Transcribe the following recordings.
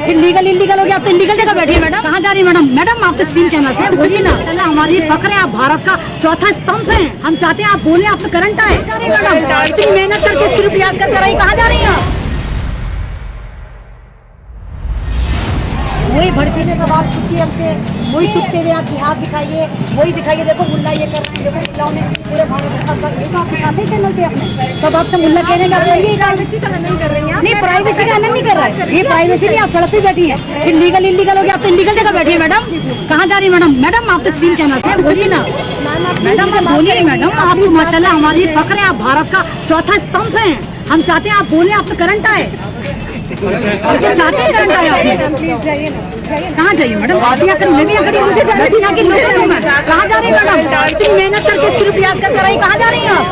फिर legal illegal हो गया, आप तो इलीगल जगह बैठी है मैडम। कहाँ जा रही है मैडम? मैडम आप तो स्क्रीन चैनल से बोलिए ना। चला हमारी फक्र है, आप भारत का चौथा स्तंभ है। हम चाहते हैं आप बोले, आप तो करंट आए। मैडम इतनी मेहनत करके स्क्रिप्ट याद कर रही, कहाँ जा रही है आप? वही भड़की से सवाल पूछिए हमसे, वही चुपते हुए आप जिहाद दिखाइए, वही दिखाइए देखो मुल्ला ये कर रहे हैं, देखो मुल्लाओं ने पूरे भारत का ये तो आप दिखाते हैं चैनल पे अपने। तब आप तो मुल्ला कहने का प्राइवेसी का हनन कर रही हैं। नहीं, प्राइवेसी का हनन नहीं कर रहा है, ये प्राइवेसी नहीं, आप सड़क पे बैठी है। फिर लीगल इलीगल हो गया, आप तो इलीगल जगह बैठी है मैडम। कहाँ जा रही है मैडम? मैडम आप तो स्क्रीन चैनल से बोलिए ना। मैडम आप बोलिए मैडम, आप तो माशाल्लाह हमारी फक्र है, आप भारत का चौथा स्तंभ है। हम चाहते हैं आप बोले, आप तो करंट आए। चाहते हैं करंट आए आपने। कहाँ जाइए मैडम? आप यहाँ कर, मैं भी यहाँ खड़ी, मुझे यहाँ की लोकल हूँ मैं। कहाँ जा रही है मैडम? इतनी मेहनत करके स्क्रिप्ट याद कर रही, कहाँ जा रही हैं आप?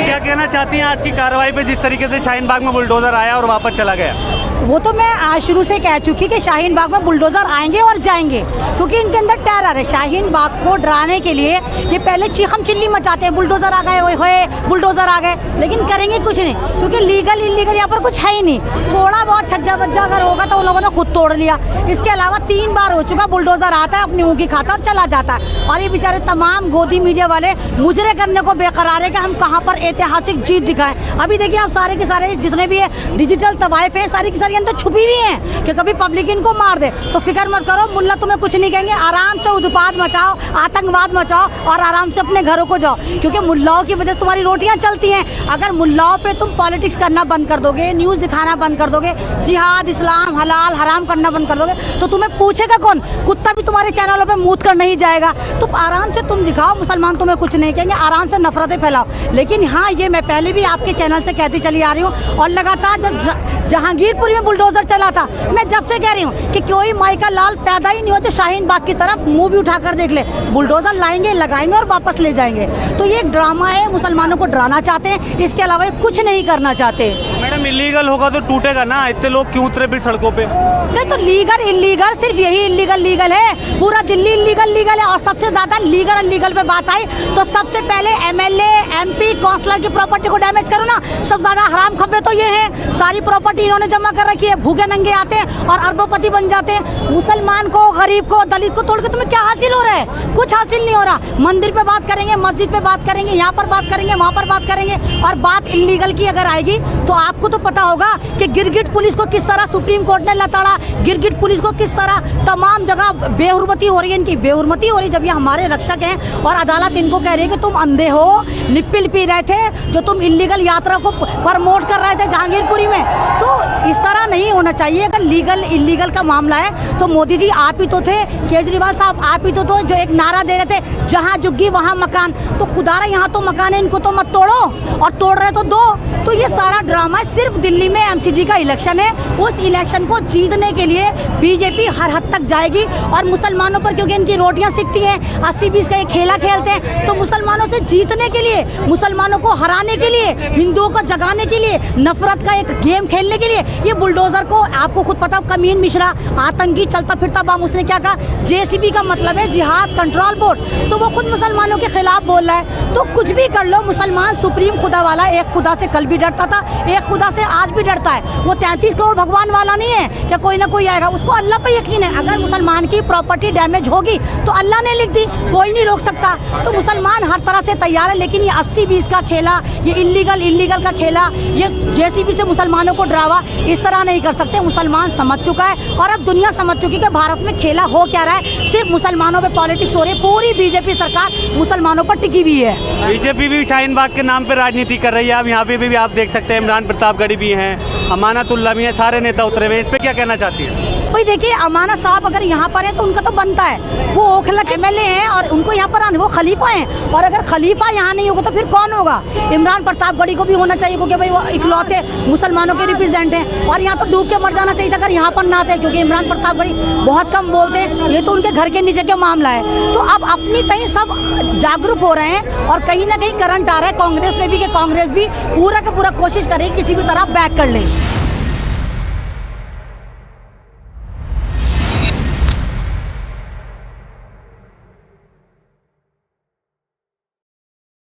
क्या कहना चाहती हैं आज की कार्रवाई पे, जिस तरीके से शाहीन बाग में बुलडोजर आया और वापस चला गया? वो तो मैं आज शुरू से कह चुकी कि शाहीन बाग में बुलडोजर आएंगे और जाएंगे, क्योंकि इनके अंदर टेरर है। शाहीन बाग को डराने के लिए ये पहले चीखम चिल्ली मचाते हैं, बुलडोजर आ गए, ओए बुलडोजर आ गए, लेकिन करेंगे कुछ नहीं, क्योंकि लीगल इलीगल यहाँ पर कुछ है ही नहीं। थोड़ा बहुत छज्जा बज्जा अगर होगा तो उन लोगों ने खुद तोड़ लिया। इसके अलावा 3 बार हो चुका, बुलडोजर आता है, अपनी मुँह की खाता और चला जाता है। और ये बेचारे तमाम गोदी मीडिया वाले मुजरे करने को बेकरार है कि हम कहाँ पर ऐतिहासिक जीत दिखाएं। अभी देखिए आप सारे के सारे जितने भी है डिजिटल तवाइफ है, सारी की सारी अंदर छुपी हुई हैं कि कभी पब्लिक इनको मार दे। तो फिक्र मत करो, मुल्ला तुम्हें कुछ नहीं कहेंगे। आराम से उत्पाद मचाओ, आतंकवाद मचाओ और आराम से अपने घरों को जाओ, क्योंकि मुल्लाओं की वजह से तुम्हारी रोटियां चलती हैं। अगर मुल्लाओं पे तुम पॉलिटिक्स करना बंद कर दोगे, न्यूज़ दिखाना बंद कर दोगे, जिहाद इस्लाम हलाल हराम करना बंद कर दोगे, तो तुम्हें पूछेगा कौन? कुत्ता भी तुम्हारे चैनलों पे मूत कर नहीं जाएगा। तो आराम से तुम दिखाओ, मुसलमान तुम्हें कुछ नहीं कहेंगे, आराम से नफरतें फैलाओ। लेकिन हाँ, ये मैं पहले भी आपके चैनल से कहती चली आ रही हूँ, और लगातार जब जहांगीरपुरी में बुलडोजर चला था, मैं जब से कह रही हूँ कि कोई माई का लाल पैदा ही नहीं हो जो शाहीन बाग की तरफ मुंह भी उठाकर देख ले। बुलडोजर लाएंगे, लगाएंगे और वापस ले जाएंगे। तो ये एक ड्रामा है, मुसलमानों को डराना चाहते हैं, इसके अलावा कुछ नहीं करना चाहते। मैडम इलीगल होगा तो टूटेगा ना, इतने लोग क्यों उतरे फिर सड़कों पे? नहीं तो लीगल इलीगल सिर्फ यही इलीगल लीगल है, पूरा दिल्ली इलीगल लीगल है। और सबसे ज्यादा लीगल इलीगल पे बात आई तो सबसे पहले एमएलए एमपी काउंसलर की प्रॉपर्टी को डैमेज करो ना, सब ज्यादा हराम खब्बे तो ये है। सारी प्रॉपर्टी इन्होंने जमा कर रखी है, भूखे नंगे आते हैं और अरबोपति बन जाते हैं। मुसलमान को, गरीब को, दलित को तोड़ के तुम्हें क्या हासिल हो रहा है? कुछ हासिल नहीं हो रहा। मंदिर पे बात करेंगे, मस्जिद पे बात करेंगे, यहाँ पर बात करेंगे, वहाँ पर बात करेंगे। और बात इलीगल की अगर आएगी तो आपको तो पता होगा कि गिरगिट पुलिस को किस तरह सुप्रीम कोर्ट ने लताड़ा, गिरगिट पुलिस को किस तरह तमाम जगह बेहुरमती हो रही है। इनकी बेहुरमती हो रही जब ये हमारे रक्षक हैं और अदालत इनको कह रही है कि तुम अंधे हो, निप्पिल पी रहे थे जो तुम इलीगल यात्रा को प्रमोट कर रहे थे जहांगीरपुरी में। तो इस तरह नहीं होना चाहिए। अगर लीगल इलीगल का मामला है तो मोदी जी आप ही तो थे, केजरीवाल साहब आप ही तो थे जो एक नारा दे रहे थे, जहाँ जुग्गी वहाँ मकान। तो खुदारा यहाँ तो मकान है, इनको तो मत तोड़ो, और तोड़ रहे तो दो। तो ये सारा ड्रामा सिर्फ दिल्ली में एमसीडी का इलेक्शन है, उस इलेक्शन को जीतने के लिए बीजेपी हर हद तक जाएगी। और मुसलमानों पर क्योंकि इनकी रोटियां सिकती हैं, 80-20 का एक खेला खेलते हैं, तो मुसलमानों से जीतने के लिए, मुसलमानों को हराने के लिए, हिंदुओं को जगाने के लिए, नफरत का एक गेम खेलने के लिए ये बुलडोजर को, आपको खुद पता, कमीन मिश्रा आतंकी चलता फिरता बम, उसने क्या कहा, जेसीबी का मतलब है जिहाद कंट्रोल बोर्ड, तो वो खुद मुसलमानों के खिलाफ बोल रहा है। तो कुछ भी कर लो, मुसलमान सुप्रीम खुदा वाला, एक खुदा से कल भी डरता था, एक खुदा से आज भी डरता है। वो 33 करोड़ भगवान वाला नहीं है कि कोई ना कोई आएगा, उसको अल्लाह पे यकीन है। अगर मुसलमान की प्रॉपर्टी डैमेज होगी तो अल्लाह ने लिख दी, कोई नहीं रोक सकता। तो मुसलमान हर तरह से तैयार है, लेकिन ये 80-20 का खेला, ये इलीगल का खेला, ये जेसीबी से मुसलमानों को डरावा, इस तरह नहीं कर सकते। मुसलमान समझ चुका है और अब दुनिया समझ चुकी कि भारत में खेला हो क्या रहा है, सिर्फ मुसलमानों पे पॉलिटिक्स हो रही है। पूरी बीजेपी सरकार मुसलमानों पर टिकी हुई है। बीजेपी भी शाहीन बाग के नाम पे राजनीति कर रही है। अब यहाँ पे भी आप देख सकते हैं इमरान प्रतापगढ़ी भी हैं, अमानतुल्लाह भी हैं, सारे नेता उतरे हुए। इस पे क्या कहना चाहती है? भाई देखिए, अमानत साहब अगर यहाँ पर है तो उनका तो बनता है, वो ओखला एमएलए हैं और उनको यहाँ पर आने, वो खलीफा हैं। और अगर खलीफा यहाँ नहीं होगा तो फिर कौन होगा? इमरान प्रतापगढ़ी को भी होना चाहिए, क्योंकि भाई वो इकलौते मुसलमानों के रिप्रेजेंट हैं। और यहाँ तो डूब के मर जाना चाहिए था अगर यहाँ पर ना थे, क्योंकि इमरान प्रतापगढ़ी बहुत कम बोलते हैं, ये तो उनके घर के नीचे का मामला है। तो अब अपनी तय सब जागरूक हो रहे हैं और कहीं ना कहीं करंट आ रहा है कांग्रेस में भी, कि कांग्रेस भी पूरा का पूरा कोशिश करे किसी भी तरह बैक कर ले।